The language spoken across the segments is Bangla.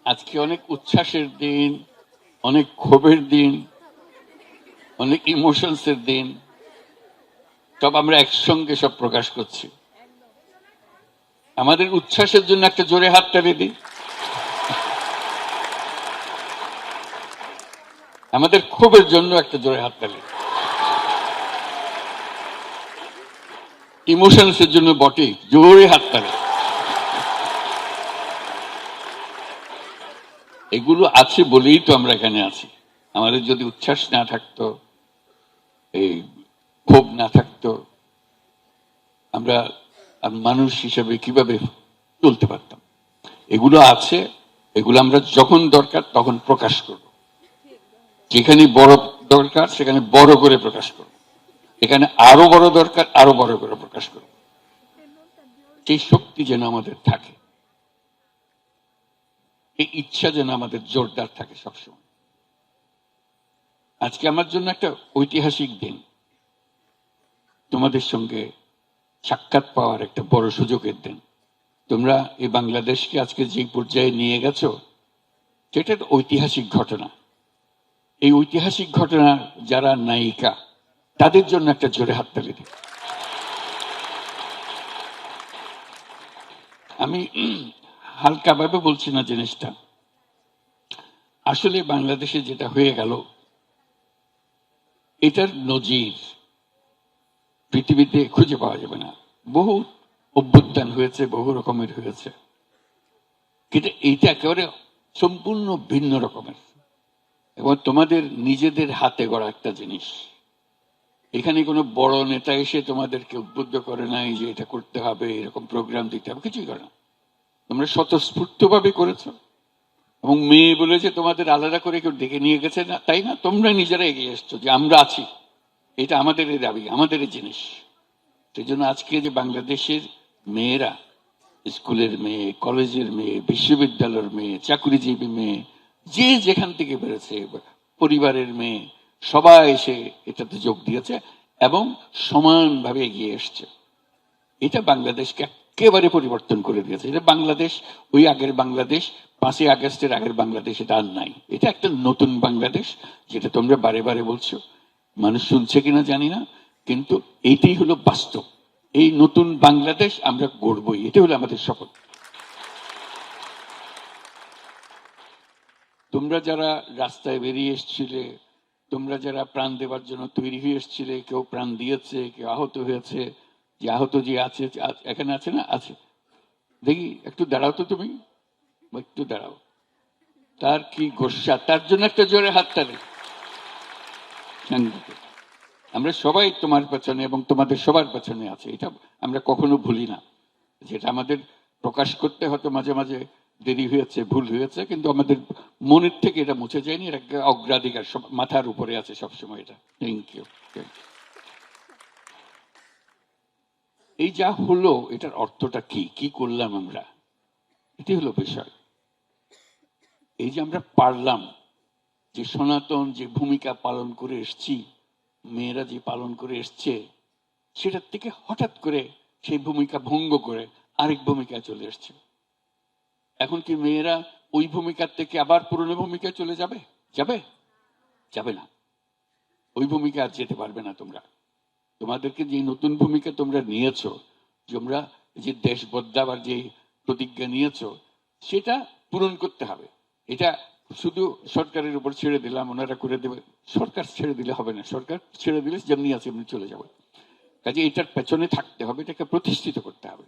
আজকে অনেক উচ্ছ্বাসের দিন, অনেক ক্ষোভের দিন, অনেক ইমোশনসের দিন। সব আমরা একসঙ্গে সব প্রকাশ করছি। আমাদের উচ্ছ্বাসের জন্য একটা জোরে হাততালি দিই, আমাদের ক্ষোভের জন্য একটা জোরে হাততালি, ইমোশনসের জন্য বটে জোরে হাততালি। এগুলো আছে বলেই তো আমরা এখানে আছি। আমাদের যদি উচ্ছ্বাস না থাকতো, এই ক্ষোভ না থাকতো, আমরা মানুষ হিসেবে কিভাবে চলতে পারতাম? এগুলো আছে, এগুলো আমরা যখন দরকার তখন প্রকাশ করব। যেখানে বড় দরকার সেখানে বড় করে প্রকাশ করব, এখানে আরো বড় দরকার আরো বড় করে প্রকাশ করব। সেই শক্তি যেন আমাদের থাকে, এই ইচ্ছা যেন আমাদের জোরদার থাকে সবসময়। আজকে আমার জন্য একটা ঐতিহাসিক দিন, তোমাদের সঙ্গে সাক্ষাৎ পাওয়ার একটা বড় সুযোগের দিন। তোমরা এই বাংলাদেশকে আজকে যে পর্যায়ে নিয়ে গেছো, সেটা ঐতিহাসিক ঘটনা। এই ঐতিহাসিক ঘটনার যারা নায়িকা, তাদের জন্য একটা জোরে হাততালি দিই। আমি হালকাভাবে বলছি না জিনিসটা। আসলে বাংলাদেশে যেটা হয়ে গেল, এটার নজির পৃথিবীতে খুঁজে পাওয়া যাবে না। বহু অভ্যুত্থান হয়েছে, বহু রকমের হয়েছে, কিন্তু এইটা একেবারে সম্পূর্ণ ভিন্ন রকমের এবং তোমাদের নিজেদের হাতে গড়া একটা জিনিস। এখানে কোনো বড় নেতা এসে তোমাদেরকে উদ্বুদ্ধ করে নাই যে এটা করতে হবে, এরকম প্রোগ্রাম দিতে হবে, কিছুই করে না। তোমরা স্বতঃস্ফূর্তভাবে করেছো এবং মেয়ে বলেছে তোমাদের আলাদা করে কেউ ডেকে নিয়ে গেছে না, তাই না? তোমরা নিজেরা এগিয়ে এসছো যে আমরা আছি, এটা আমাদের দাবি, আমাদের জিনিস। সেই জন্য আজকে যে বাংলাদেশের মেয়েরা, স্কুলের মেয়ে, কলেজের মেয়ে, বিশ্ববিদ্যালয়ের মেয়ে, চাকরিজীবী মেয়ে, যে যেখান থেকে বেরোছে, পরিবারের মেয়ে, সবাই এসে এটাতে যোগ দিয়েছে এবং সমানভাবে এগিয়ে এসছে। এটা বাংলাদেশকে একেবারে পরিবর্তন করে দিয়েছে। এটা বাংলাদেশ, ওই আগের বাংলাদেশ, 5ই আগস্টের আগের বাংলাদেশ এটা আর নাই। এটা একটা নতুন বাংলাদেশ, যেটা তোমরা বারে বারে বলছো, মানুষ শুনছে কিনা জানি না, কিন্তু এইটাই হলো বাস্তব। এই নতুন বাংলাদেশ আমরা গড়বই, এটা হলো আমাদের শপথ। তোমরা যারা রাস্তায় বেরিয়ে এসছিলে, তোমরা যারা প্রাণ দেওয়ার জন্য তৈরি হয়ে এসছিলে, কেউ প্রাণ দিয়েছে, কেউ আহত হয়েছে, যে আহত যে আছে এখানে আছে না, আছে, দেখি একটু দাঁড়াও তো, তুমি একটু দাঁড়াও। তার কি গোস্বা, তার জন্য একটা জোরে হাততালি। আমরা সবাই তোমার পেছনে এবং তোমাদের সবার পেছনে আছে, এটা আমরা কখনো ভুলি না। যেটা আমাদের প্রকাশ করতে হয়তো মাঝে মাঝে দেরি হয়েছে, ভুল হয়েছে, কিন্তু আমাদের মনের থেকে এটা মুছে যায়নি। এটা একটা অগ্রাধিকার, সব মাথার উপরে আছে সবসময় এটা। Thank you. এই যা হলো, এটার অর্থটা কি, কি করলাম আমরা, এটি হলো বিষয়। এই যে আমরা পারলাম, যে সনাতন যে ভূমিকা পালন করে এসছি, মেয়েরা যে পালন করে এসছে, সেটার থেকে হঠাৎ করে সেই ভূমিকা ভঙ্গ করে আরেক ভূমিকায় চলে এসছে। এখন কি মেয়েরা ওই ভূমিকার থেকে আবার পুরনো ভূমিকায় চলে যাবে? যাবে? যাবে না। ওই ভূমিকা আর যেতে পারবে না তোমরা। তোমাদেরকে যে নতুন ভূমিকা তোমরা নিয়েছো, তোমরা যে দেশ বদলাবার যে প্রতিজ্ঞা নিয়েছো, সেটা পূরণ করতে হবে। এটা শুধু সরকারের উপর ছেড়ে দিলাম, ওনারা করে দেবে, সরকার ছেড়ে দিলে হবে না। সরকার ছেড়ে দিলে যেমনি আছে এমনি চলে যাবে। কাজে এটার পেছনে থাকতে হবে, এটাকে প্রতিষ্ঠিত করতে হবে।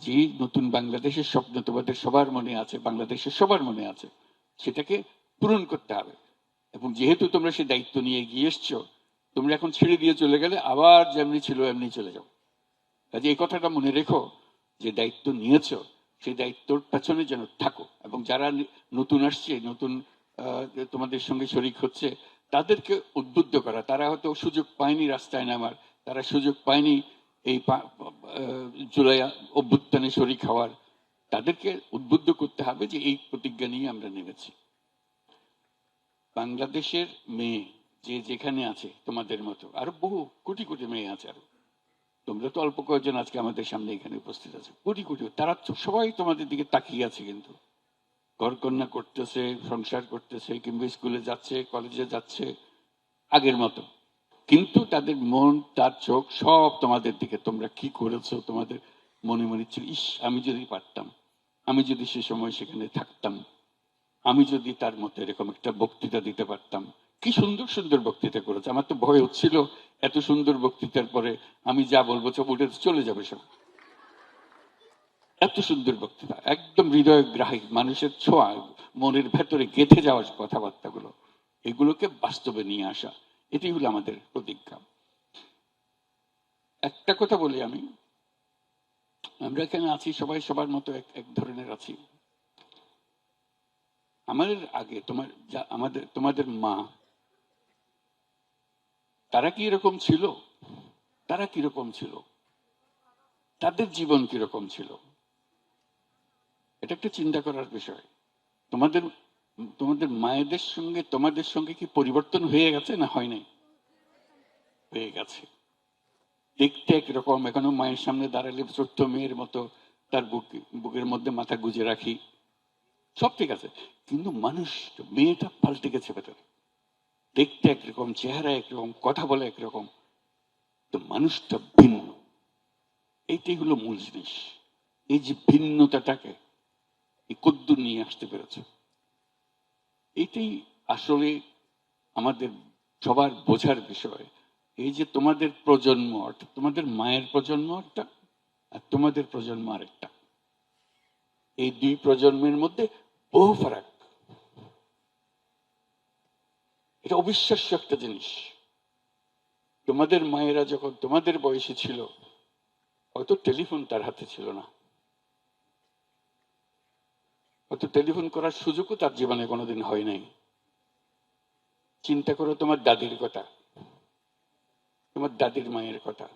যে নতুন বাংলাদেশের স্বপ্ন তোমাদের সবার মনে আছে, বাংলাদেশের সবার মনে আছে, সেটাকে পূরণ করতে হবে। এবং যেহেতু তোমরা সেই দায়িত্ব নিয়ে এগিয়ে এসছো, তোমরা এখন ছেড়ে দিয়ে চলে গেলে আবার যেমনি ছিল এমনি চলে যাও। কাজে এই কথাটা মনে রেখো, যে দায়িত্ব নিয়েছো সেই দায়িত্বর পেছনে যেন থাকো। এবং যারা নতুন আসছে, নতুন তোমাদের সঙ্গে শরিক হচ্ছে, তাদেরকে উদ্বুদ্ধ করা। তারা হয়তো সুযোগ পায়নি রাস্তায় নামার, তারা সুযোগ পায়নি এই জুলাই অভ্যুত্থানে শরিক হওয়ার, তাদেরকে উদ্বুদ্ধ করতে হবে যে এই প্রতিজ্ঞা নিয়ে আমরা নেমেছি। বাংলাদেশের মেয়ে যে যেখানে আছে, তোমাদের মতো আরো বহু কোটি কোটি মেয়ে আছে, আরো তোমরা তো অল্প কয়েকজন আজকে আমাদের সামনে এখানে উপস্থিত আছে, কোটি কোটি, তারা সবাই তোমাদের দিকে তাকিয়ে আছে। কিন্তু ঘরকন্যা করতেছে, সংসার করতেছে, কিংবা স্কুলে যাচ্ছে, কলেজে যাচ্ছে আগের মতো, কিন্তু তাদের মন, তার চোখ সব তোমাদের দিকে। তোমরা কি করেছো, তোমাদের মনে মনে ছিল, ইস আমি যদি পারতাম, আমি যদি সে সময় সেখানে থাকতাম, আমি যদি তার মতো এরকম একটা বক্তৃতা দিতে পারতাম। কি সুন্দর সুন্দর বক্তৃতা করেছে, আমার তো ভয় হচ্ছিল এত সুন্দর বক্তৃতার পরে আমি যা বলবো সব উঠে চলে যাবে সব। এত সুন্দর বক্তৃতা, একদম হৃদয়গ্রাহী, মানুষের ছোঁয়া, মনের ভেতরে গেঁথে যাওয়ার কথাবার্তাগুলো, এগুলোকে বাস্তবে নিয়ে আসা, এটি হলো আমাদের প্রতিজ্ঞা। একটা কথা বলি আমি, আমরা এখানে আছি সবাই সবার মতো এক ধরনের আছি। আমাদের আগে তোমাদের মা, তারা কি এরকম ছিল? তারা কিরকম ছিল? তাদের জীবন কিরকম ছিল? এটা একটা চিন্তা করার বিষয়। তোমাদের তোমাদের মায়েদের সঙ্গে তোমাদের সঙ্গে কি পরিবর্তন হয়ে গেছে না হয় নাই? হয়ে গেছে। দেখতে একরকম, এখনো মায়ের সামনে দাঁড়ালে ছোট্ট মেয়ের মতো তার বুকের মধ্যে মাথা গুজে রাখি, সব ঠিক আছে, কিন্তু মানুষ, মেয়েটা পাল্টে গেছে ভেতরে। দেখতে একরকম, চেহারা একরকম, কথা বলে একরকম, তো মানুষটা ভিন্ন। এইটাই হলো মূল জিনিস। এই যে ভিন্নতাটাকে এই কদ্দুর নিয়ে আসতে পেরেছে, এটাই আসলে আমাদের সবার বোঝার বিষয়। এই যে তোমাদের প্রজন্ম, অর্থাৎ তোমাদের মায়ের প্রজন্ম একটা, আর তোমাদের প্রজন্ম আরেকটা, এই দুই প্রজন্মের মধ্যে বহু ফারাক। এটা অবিশ্বাস্য একটা জিনিস। তোমাদের মায়েরা যখন তোমাদের বয়সী ছিল, হয়তো টেলিফোন তার হাতে ছিল না, হয়তো টেলিফোন করার সুযোগও তার জীবনে কোনোদিন হয় নাই। চিন্তা করো তোমার দাদির কথা, তোমার দাদির মায়ের কথা,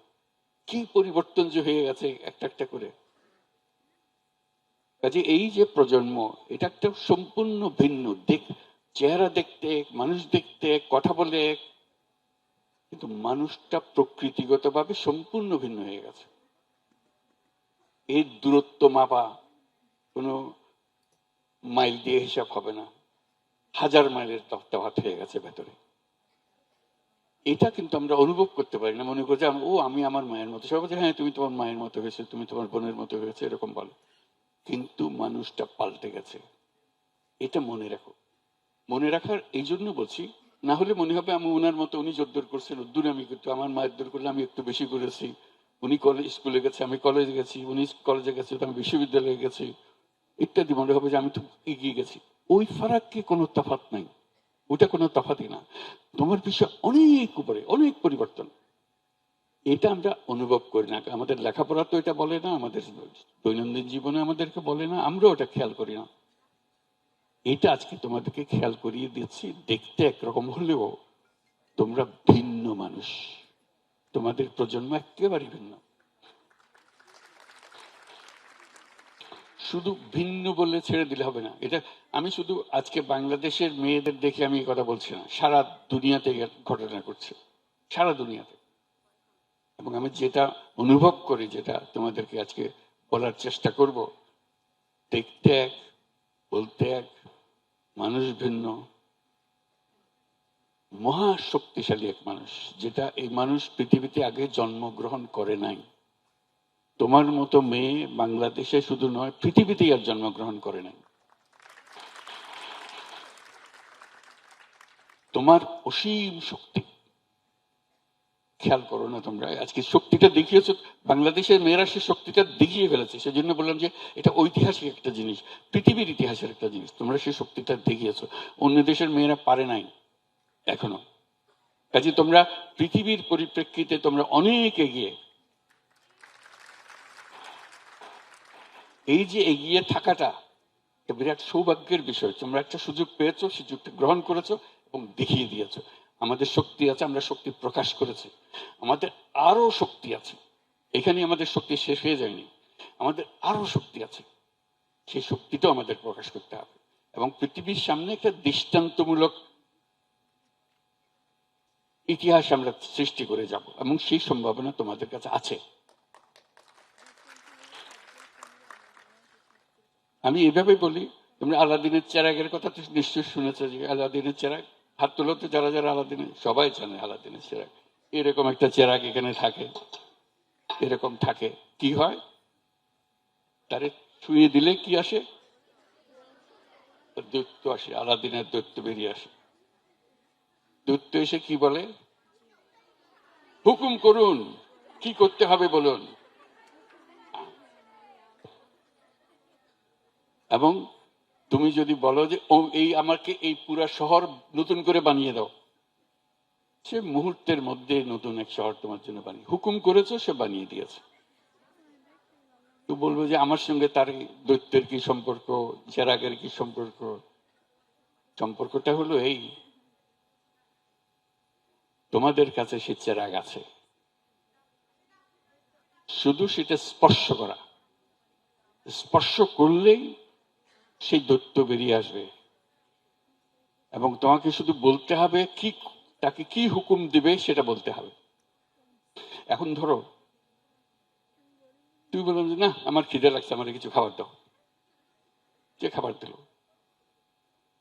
কি পরিবর্তন যে হয়ে গেছে একটা একটা করে। কাজে এই যে প্রজন্ম, এটা একটা সম্পূর্ণ ভিন্ন দিক। চেহারা দেখতে, মানুষ দেখতে, কথা বলে, কিন্তু মানুষটা প্রকৃতিগতভাবে সম্পূর্ণ ভিন্ন হয়ে গেছে। এর দূরত্ব মাপা কোনো মাইল দিয়ে হিসাব হবে না, 1000 মাইলের তফাৎ হয়ে গেছে ভেতরে। এটা কিন্তু আমরা অনুভব করতে পারি না, মনে করি যে ও আমি আমার মায়ের মতো। সবাই বলছে হ্যাঁ তুমি তোমার মায়ের মতো হয়েছে, তুমি তোমার বোনের মতো হয়েছে, এরকম বলো, কিন্তু মানুষটা পাল্টে গেছে। এটা মনে রাখো। মনে রাখার এই জন্য বলছি, না হলে মনে হবে আমি ওনার মতো, উনি জোরদার করছেন ওর আমি কিন্তু আমার মায়ের দূর করলে আমি একটু বেশি করেছি, উনি কলেজ স্কুলে গেছে আমি কলেজে গেছি, উনি কলেজে গেছে তো আমি বিশ্ববিদ্যালয়ে গেছি, ইত্যাদি। মনে হবে যে আমি তো এগিয়ে গেছি। ওই ফারাককে কোনো তফাৎ নাই, ওটা কোনো তফাতই না। তোমার বিষয় অনেক উপরে, অনেক পরিবর্তন। এটা আমরা অনুভব করি না, আমাদের লেখাপড়া তো এটা বলে না, আমাদের দৈনন্দিন জীবনে আমাদেরকে বলে না, আমরা ওটা খেয়াল করি না। এটা আজকে তোমাদেরকে খেয়াল করিয়ে দিচ্ছি। দেখতে একরকম হলেও তোমরা ভিন্ন মানুষ, তোমাদের প্রজন্ম একেবারে ভিন্ন। শুধু ভিন্ন বলে ছেড়ে দিলে হবে না। এটা আমি শুধু আজকে বাংলাদেশের মেয়েদের দেখে আমি এই কথা বলছি না, সারা দুনিয়াতে ঘটনা করছে, সারা দুনিয়াতে। এবং আমি যেটা অনুভব করি, যেটা তোমাদেরকে আজকে বলার চেষ্টা করব, দেখতে এক, বলতে এক, মানুষ ভিন্ন, মহা শক্তিশালী এক মানুষ, যেটা এই মানুষ পৃথিবীতে আগে জন্মগ্রহণ করে নাই। তোমার মতো মেয়ে বাংলাদেশে শুধু নয়, পৃথিবীতেই আর জন্মগ্রহণ করে নাই। তোমার অসীম শক্তি, খেয়াল করো না তোমরা, আজকে শক্তিটা দেখিয়েছো, বাংলাদেশের মেয়েরা সে শক্তিটা দেখিয়ে ফেলেছে। সেজন্য বললাম যে এটা ঐতিহাসিক একটা জিনিস, পৃথিবীর ইতিহাসের একটা জিনিস, তোমরা সেই শক্তিটা দেখিয়েছো, অন্য দেশের মেয়েরা পারে নাই এখনো। কাজে তোমরা পৃথিবীর পরিপ্রেক্ষিতে তোমরা অনেক এগিয়ে। এই যে এগিয়ে থাকাটা বিরাট সৌভাগ্যের বিষয়। তোমরা একটা সুযোগ পেয়েছো, সুযোগটা গ্রহণ করেছো এবং দেখিয়ে দিয়েছো। আমাদের শক্তি আছে, আমরা শক্তি প্রকাশ করেছি, আমাদের আরো শক্তি আছে। এখানে আমাদের শক্তি শেষ হয়ে যায়নি, আমাদের আরো শক্তি আছে, সেই শক্তিটাও আমাদের প্রকাশ করতে হবে এবং পৃথিবীর সামনে একটা দৃষ্টান্তমূলক ইতিহাস আমরা সৃষ্টি করে যাব, এবং সেই সম্ভাবনা তোমাদের কাছে আছে। আমি এভাবে বলি, তোমরা আলাদিনের চেরাগের কথা তো নিশ্চয়ই শুনেছো, যে আলাদিনের চেরাগ, হাত তোলো তো যারা যারা আলাদিনের, সবাই জানে আলাদিনের চেরাগ। এরকম একটা চেরাগ এখানে থাকে, এরকম থাকে। কি হয়, তারে ছুঁয়ে দিলে কি আসে? দৈত্য আসে, আলাদিনের দৈত্য বেরিয়ে আসে। দৈত্য এসে কি বলে? হুকুম করুন, কি করতে হবে বলুন। এবং তুমি যদি বলো যে ও এই আমাকে এই পুরা শহর নতুন করে বানিয়ে দাও, সে মুহূর্তের মধ্যে নতুন এক শহর তোমার জন্য বানিয়ে, হুকুম করেছো, সে বানিয়ে দিয়েছে। তো বলবো যে আমার সঙ্গে তার দৈত্যের কি সম্পর্ক, চেরাগের কি সম্পর্ক? সম্পর্কটা হলো এই, তোমাদের কাছে সে চেরাগ আছে, শুধু সেটা স্পর্শ করা, স্পর্শ করলেই সেই দৈত্য বেরিয়ে আসবে। এবং তোমাকে শুধু বলতে হবে কি, তাকে কি হুকুম দিবে সেটা বলতে হবে। এখন ধরো তুমি বললাম যে না আমার খিদে লাগছে, আমার কিছু খাবার দাও, যে খাবার দিল,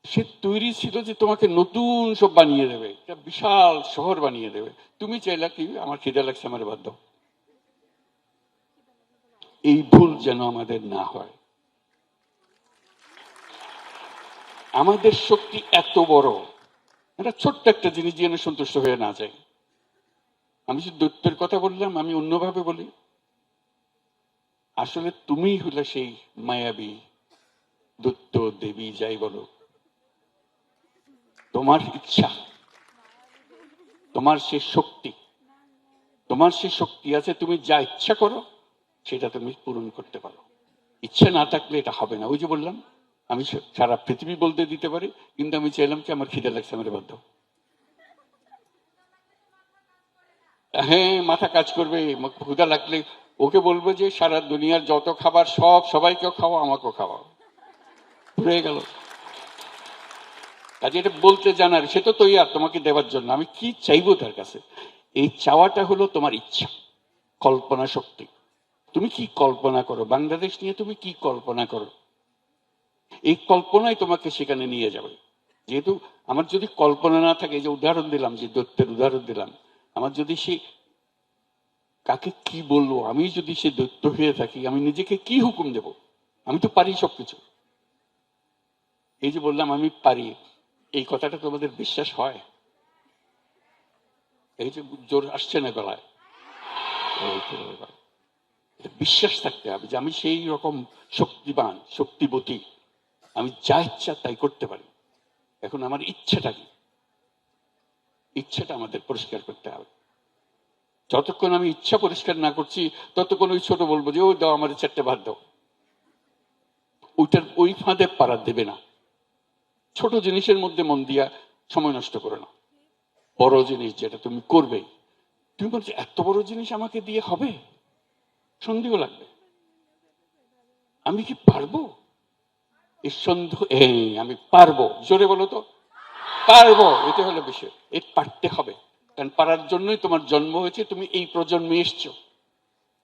সে তৈরি ছিল যে তোমাকে নতুন সব বানিয়ে দেবে, একটা বিশাল শহর বানিয়ে দেবে। তুমি চাইলা কি, আমার খিদে লাগছে, আমার বাদ দাও। এই ভুল যেন আমাদের না হয়। আমাদের শক্তি এত বড়, এটা ছোট্ট একটা জিনিস যেন সন্তুষ্ট হয়ে না যায়। আমি যে দৈত্যের কথা বললাম, আমি অন্যভাবে বলি, আসলে তুমি হলে সেই মায়াবী দৈত্য, দেবী, যাই বলো। তোমার ইচ্ছা, তোমার সে শক্তি, তোমার সে শক্তি আছে, তুমি যা ইচ্ছা করো সেটা তুমি পূরণ করতে পারো। ইচ্ছা না থাকলে এটা হবে না। ওই যে বললাম, আমি সারা পৃথিবী বলতে দিতে পারি, কিন্তু আমি চাইলাম কি আমার খিদে লাগছে, আমার বাধ্য। হ্যাঁ, মাথা কাজ করবে, ক্ষুধা লাগলে ওকে বলবো যে সারা দুনিয়ার যত খাবার সব সবাইকেও খাওয়া, আমাকেও খাওয়া, হয়ে গেল। কাজে এটা বলতে জানার, সে তো তৈরি তোমাকে দেওয়ার জন্য। আমি কি চাইবো তার কাছে? এই চাওয়াটা হলো তোমার ইচ্ছা, কল্পনা শক্তি। তুমি কি কল্পনা করো, বাংলাদেশ নিয়ে তুমি কি কল্পনা করো, এই কল্পনাই তোমাকে সেখানে নিয়ে যাবে। যেহেতু আমার যদি কল্পনা না থাকে, যে উদাহরণ দিলাম, যে দৈত্যের উদাহরণ দিলাম, আমার যদি সে কাকে কি বলবো, আমি যদি সে দৈত্য হয়ে থাকি, আমি নিজেকে কি হুকুম দেব? আমি তো পারি সবকিছু। এই যে বললাম আমি পারি, এই কথাটা তোমাদের বিশ্বাস হয়? এই যে জোর আসছে না গলায়, বিশ্বাস থাকতে হবে যে আমি সেই রকম শক্তিবান, শক্তিবতী, আমি যা ইচ্ছা তাই করতে পারি। এখন আমার ইচ্ছাটা কি? ইচ্ছাটা আমাদের পরিষ্কার করতে হবে। যতক্ষণ আমি ইচ্ছা পরিষ্কার না করছি, ততক্ষণ ওই ছোট বলবো যে ওই দাও আমার 4টে ভাত দাও, ওইটার ওই ফাঁদে পাড়া দেবে না। ছোট জিনিসের মধ্যে মন দিয়া সময় নষ্ট করে না। বড় জিনিস যেটা তুমি করবে, তুমি বলছো এত বড় জিনিস আমাকে দিয়ে হবে, সন্দেহ লাগবে, আমি কি পারবো? এই সন্দেহ, এই আমি পারবো, জোরে বলো তো, পারবো, এটা হলো বিষয়। এই পারতে হবে, কারণ পারার জন্যই তোমার জন্ম হয়েছে, তুমি এই প্রজন্মে এসছো।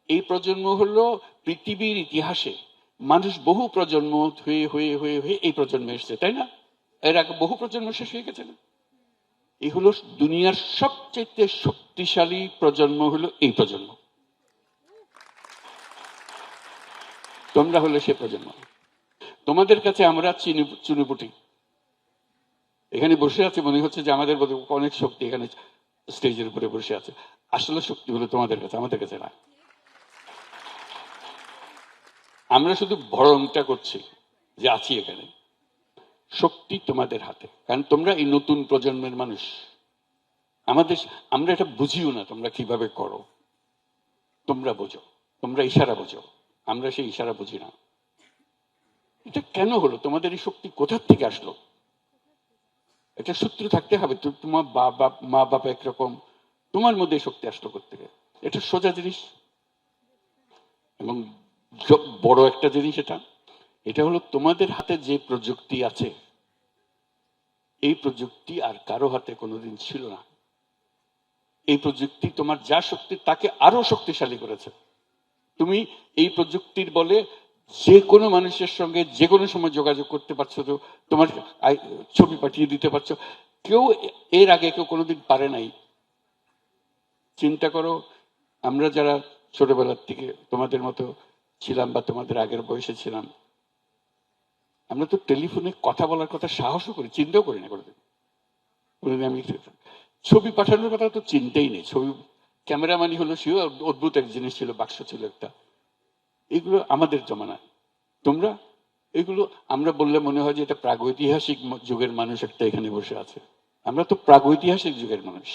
এই প্রজন্ম হলো পৃথিবীর ইতিহাসে মানুষ বহু প্রজন্ম হয়ে হয়ে হয়ে হয়ে এই প্রজন্মে এসছে, তাই না? এর আগে বহু প্রজন্ম শেষ হয়ে গেছে না? এই হলো দুনিয়ার সবচেয়ে শক্তিশালী প্রজন্ম, হলো এই প্রজন্ম। তোমরা হলে সে প্রজন্ম। তোমাদের কাছে আমরা চুনুপুটি, এখানে বসে আছে, মনে হচ্ছে যে আমাদের অনেক শক্তি এখানে স্টেজের উপরে বসে আছে। আসলে শক্তি হলো তোমাদের কাছে, আমাদের কাছে না। আমরা শুধু ভরংটা করছি যে আছি এখানে। শক্তি তোমাদের হাতে, কারণ তোমরা এই নতুন প্রজন্মের মানুষ। আমরা এটা বুঝিও না তোমরা কিভাবে করো, তোমরা বোঝো, তোমরা ইশারা বোঝো, আমরা সেই ইশারা বুঝি না। এটা কেন হলো? তোমাদের এই শক্তি কোথার থেকে আসলো? এটা সূত্র থাকতে হবে। তোমার মা বাবা একরকম, তোমার মধ্যে শক্তি আসলো কোত্থেকে? এটা সোজা জিনিস এবং বড় একটা জিনিস। এটা হলো তোমাদের হাতে যে প্রযুক্তি আছে, এই প্রযুক্তি আর কারো হাতে কোনোদিন ছিল না। এই প্রযুক্তি তোমার যা শক্তি তাকে আরো শক্তিশালী করেছে। তুমি এই প্রযুক্তির বলে যে কোনো মানুষের সঙ্গে যে কোনো সময় যোগাযোগ করতে পারছো, তো তোমার ছবি পাঠিয়ে দিতে পারছো। কেউ এর আগে কেউ কোনোদিন পারে নাই। চিন্তা করো, আমরা যারা ছোটবেলার থেকে তোমাদের মতো ছিলাম বা তোমাদের আগের বয়সে ছিলাম, আমরা তো টেলিফোনে কথা বলার কথা সাহসও করি, চিন্তাও করি না কোনোদিন। আমি ছবি পাঠানোর কথা তো চিন্তাই নেই। ছবি ক্যামেরাম্যানই হলো, সেও অদ্ভুত এক জিনিস ছিল, বাক্স ছিল একটা। এগুলো আমাদের জমানা। তোমরা এগুলো আমরা বললে মনে হয় যে এটা প্রাগৈতিহাসিক যুগের মানুষ একটা এখানে বসে আছে। আমরা তো প্রাগৈতিহাসিক যুগের মানুষ।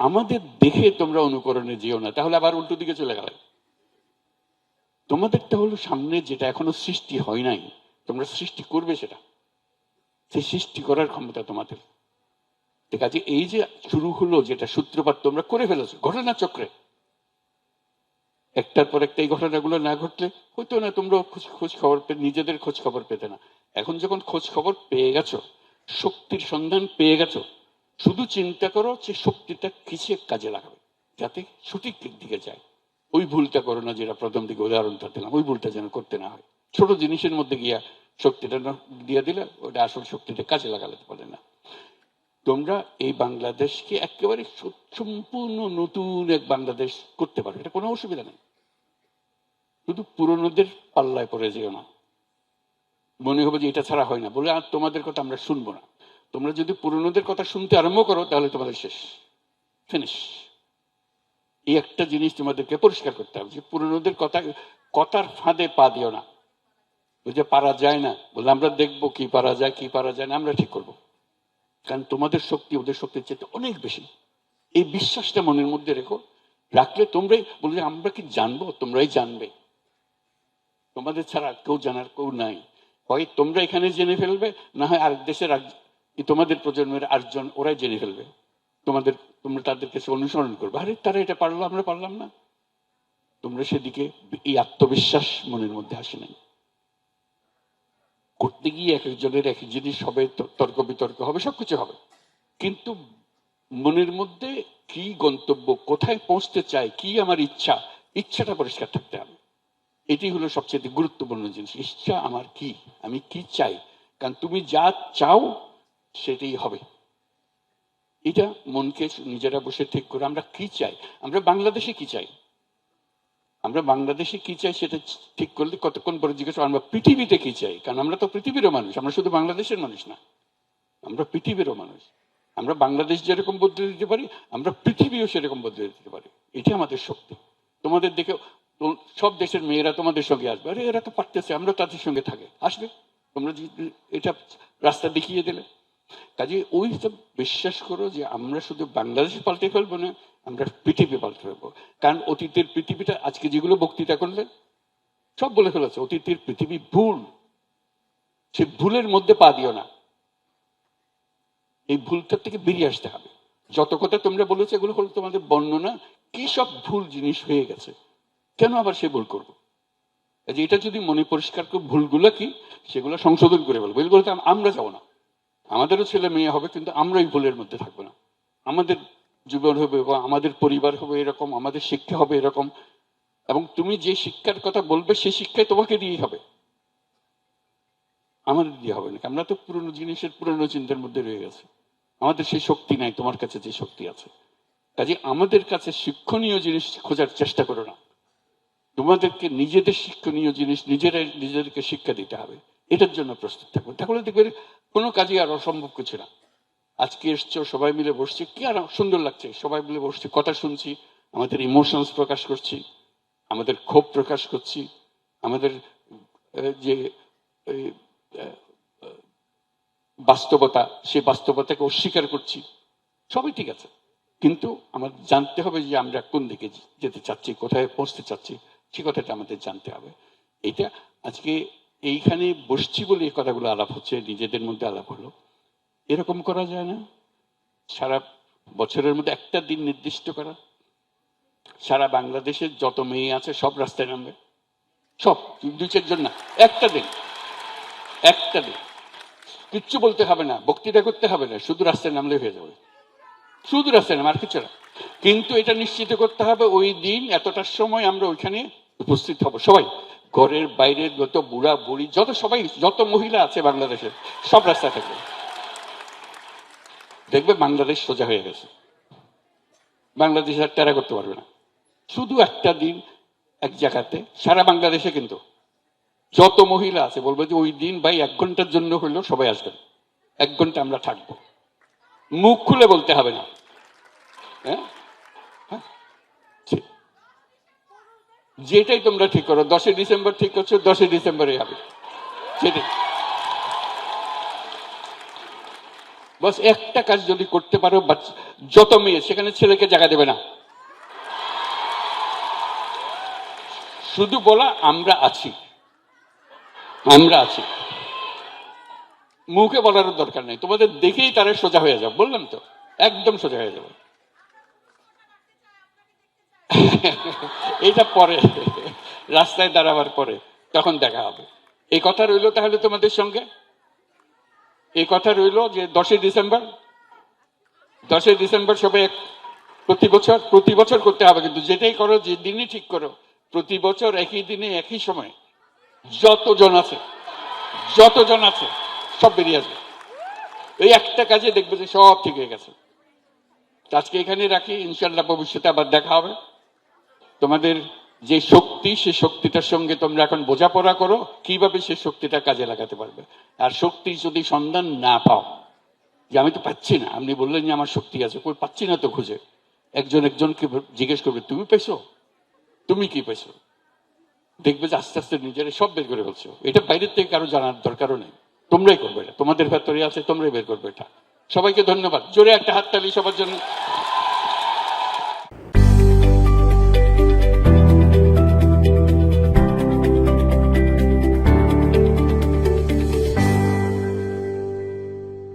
আমাদের দেখে তোমরা অনুকরণে যেও না, তাহলে আবার উল্টো দিকে চলে গেলে। তোমাদেরটা হলো সামনে, যেটা এখনো সৃষ্টি হয় নাই, তোমরা সৃষ্টি করবে সেটা। সেই সৃষ্টি করার ক্ষমতা তোমাদের। ঠিক আছে, এই যে শুরু হলো, যেটা সূত্রপাত তোমরা করে ফেলেছো ঘটনা চক্রে, একটার পর একটা এই ঘটনাগুলো না ঘটলে হইতো না। তোমরা খোঁজ খবর নিজেদের খোঁজ খবর পেতে না। এখন যখন খোঁজ খবর পেয়ে গেছো, শক্তির সন্ধান পেয়ে গেছো, শুধু চিন্তা করো যে শক্তিটা কিসে কাজে লাগাবে যাতে সঠিক দিকে যায়। ওই ভুলটা করো না, যেটা প্রথম দিকে উদাহরণটা দিলাম, ওই ভুলটা যেন করতে না হয়। ছোট জিনিসের মধ্যে গিয়া শক্তিটা দিয়ে দিলে ওটা আসল শক্তিটা কাজে লাগালে বলে না। তোমরা এই বাংলাদেশকে একেবারে সম্পূর্ণ নতুন এক বাংলাদেশ করতে পারো, এটা কোনো অসুবিধা নেই। শুধু পুরনোদের পাল্লায় পড়ে যেও না। মনে হবে যে এটা ছাড়া হয় না বলে আর তোমাদের কথা আমরা শুনবো না। তোমরা যদি পুরনোদের কথা শুনতে আরম্ভ করো তাহলে তোমাদের শেষ, ফিনিশ। এই একটা জিনিস তোমাদেরকে পরিষ্কার করতে হবে যে পুরনোদের কথার ফাঁদে পা দিও না। ওই যে পারা যায় না বলে আমরা দেখবো কি পারা যায় কি পারা যায় না, আমরা ঠিক করবো। কারণ তোমাদের শক্তি ওদের শক্তির চেয়ে অনেক বেশি। এই বিশ্বাসটা মনের মধ্যে রেখো। রাখলে তোমরাই বলবে আমরা কি জানবো, তোমরাই জানবে। তোমাদের ছাড়া কেউ জানার কেউ নাই। হয় তোমরা এখানে জেনে ফেলবে, না হয় আরেক দেশের তোমাদের প্রজন্মের আরেকজন ওরাই জেনে ফেলবে। তোমরা তাদের কাছে অনুসরণ করবে, আরে তারা এটা পারলো আমরা পারলাম না। তোমরা সেদিকে এই আত্মবিশ্বাস মনের মধ্যে আসে নাই। করতে গিয়ে এক একজনের এক এক জিনিস হবে, তর্ক বিতর্ক হবে, সবকিছু হবে, কিন্তু মনের মধ্যে কি গন্তব্য, কোথায় পৌঁছতে চাই, কি আমার ইচ্ছাটা পরিষ্কার থাকতে হবে। এটি হলো সবচেয়ে গুরুত্বপূর্ণ জিনিস। ইচ্ছা আমার কি, আমি কি চাই। কারণ তুমি যা চাও সেটাই হবে। এটা মনকে নিজেরা বসে ঠিক করে আমরা কি চাই, আমরা বাংলাদেশে কি চাই, আমরা বাংলাদেশে কি চাই সেটা ঠিক করলে কতক্ষণ পরে জিজ্ঞেস আমরা পৃথিবীতে কি চাই। কারণ আমরা তো পৃথিবীরও মানুষ, আমরা শুধু বাংলাদেশের মানুষ না, আমরা পৃথিবীরও মানুষ। আমরা বাংলাদেশ যেরকম বদলে দিতে পারি, আমরা পৃথিবীও সেরকম বদলে দিতে পারি। এটা আমাদের শক্তি। তোমাদের দেখে সব দেশের মেয়েরা তোমাদের সঙ্গে আসবে, আরে এরা তো পারতেছে, আমরা তাদের সঙ্গে থাকে, আসবে। তোমরা এটা রাস্তা দেখিয়ে দিলে। কাজে ওই সব বিশ্বাস করো যে আমরা শুধু বাংলাদেশ পাল্টে ফেলবো না, আমরা পৃথিবী পাল্টে ফেলবো। কারণ অতীতের পৃথিবীটা আজকে যেগুলো বক্তৃতা করলে সব বলে ফেলেছে, অতীতের পৃথিবী ভুল। সে ভুলের মধ্যে পা দিও না। এই ভুলটার থেকে বেরিয়ে আসতে হবে। যত কথা তোমরা বলেছো এগুলো হলো তোমাদের বর্ণনা, কি সব ভুল জিনিস হয়ে গেছে, কেন আবার সে ভুল করবো। এটা যদি মনে পরিষ্কার করে ভুলগুলো কি সেগুলো সংশোধন করে বলবো। এগুলোতে আমরা যাবো না, আমাদেরও ছেলে মেয়ে হবে, কিন্তু আমরা এই ভুলের মধ্যে থাকবো না। আমাদের জীবন হবে বা আমাদের পরিবার হবে এরকম, আমাদের শিক্ষা হবে এরকম। এবং তুমি যে শিক্ষার কথা বলবে সেই শিক্ষায় তোমাকে দিয়েই হবে, আমাদের দিয়ে হবে না। আমরা তো পুরনো জিনিসের পুরনো চিন্তার মধ্যে রয়ে গেছে, আমাদের সেই শক্তি নাই, তোমার কাছে যে শক্তি আছে। কাজে আমাদের কাছে শিক্ষণীয় জিনিস খোঁজার চেষ্টা করো না, তোমাদেরকে নিজেদের শিক্ষণীয় জিনিস নিজেদেরকে শিক্ষা দিতে হবে। এটার জন্য প্রস্তুত থাকবে, তাহলে দেখবে কোনো কাজই আর অসম্ভব কিছু না। আজকে এসছো, সবাই মিলে বসছি, কি আর সুন্দর লাগছে, সবাই মিলে বসছি, কথা শুনছি, আমাদের ইমোশনস প্রকাশ করছি, আমাদের ক্ষোভ প্রকাশ করছি, আমাদের যে বাস্তবতা, সেই বাস্তবতাকে অস্বীকার করছি, সবই ঠিক আছে। কিন্তু আমাদের জানতে হবে যে আমরা কোন দিকে যেতে চাচ্ছি, কোথায় পৌঁছতে চাচ্ছি, সে কথাটা আমাদের জানতে হবে। এটা আজকে এইখানে বসছি বলে এই কথাগুলো আলাপ হচ্ছে, নিজেদের মধ্যে আলাপ হলো। এরকম করা যায় না সারা বছরের মধ্যে একটা দিন নির্দিষ্ট করা, সারা বাংলাদেশের যত মেয়ে আছে সব রাস্তায় নামবে, সব, 2-4 জন না, একটা দিন কিচ্ছু বলতে হবে না, বক্তৃতা করতে হবে না, শুধু রাস্তায় নামলে হয়ে যাবে, শুধু রাস্তায় নাম, আর কিছু না। কিন্তু এটা নিশ্চিত করতে হবে ওই দিন এতটার সময় আমরা ওইখানে উপস্থিত হব, সবাই ঘরের বাইরের যত বুড়া বুড়ি যত সবাই যত মহিলা আছে বাংলাদেশে সব রাস্তা থাকবে, দেখবে বাংলাদেশ সোজা হয়ে গেছে। বাংলাদেশ আর টেরা করতে পারবে না। শুধু একটা দিন এক জায়গাতে সারা বাংলাদেশে কিন্তু যত মহিলা আছে বলবে যে ওই দিন ভাই 1 ঘন্টার জন্য হইলেও সবাই আসবেন, 1 ঘন্টা আমরা থাকবো, মুখ খুলে বলতে হবে না। হ্যাঁ, যেটাই তোমরা ঠিক করো, 10 ডিসেম্বর ঠিক করছো, 10 ডিসেম্বরে হবে সেটাই। বস একটা কাজ যদি করতে পারো, যত মেয়ে সেখানে ছেলেকে জায়গা দেবে না, শুধু বলা আমরা আছি, আমরা আছি, মুখে বলার দরকার নেই, তোমাদের দেখেই তারা সোজা হয়ে যাবে। বললাম তো একদম সোজা হয়ে যাবে। এইটা পরে রাস্তায় দাঁড়াবার পরে তখন দেখা হবে। এই কথা রইল তাহলে তোমাদের সঙ্গে, এই কথা রইল যে 10 ডিসেম্বর, 10 ডিসেম্বর সবাই প্রতি বছর করতে হবে, কিন্তু যেটাই করো যে দিনই ঠিক করো প্রতি বছর একই দিনে একই সময় যতজন আছে সব বেরিয়ে আসবে। এই একটা কাজে দেখবে যে সব ঠিক হয়ে গেছে। আজকে এখানে রাখি, ইনশাল্লাহ ভবিষ্যতে আবার দেখা হবে। তোমাদের যে শক্তি, সে শক্তিটার সঙ্গে তোমরা এখন বোঝাপড়া করো কিভাবে সে শক্তিটা কাজে লাগাতে পারবে। আর শক্তি যদি সন্ধান না পাও, যে আমি তো পাচ্ছি না, আপনি বললেন যে আমার শক্তি আছে, কই পাচ্ছি না তো খুঁজে, একজনকে জিজ্ঞেস করবে তুমি পেয়েছো, তুমি কি পেয়েছো, দেখবে যে আস্তে আস্তে নিজেরা সব বের করে ফেলছো। এটা বাইরের থেকে কারো জানার দরকারও নেই, তোমরাই করবে, এটা তোমাদের ভেতরে আছে, তোমরাই বের করবে এটা। সবাইকে ধন্যবাদ, জোরে একটা হাততালি সবার জন্য।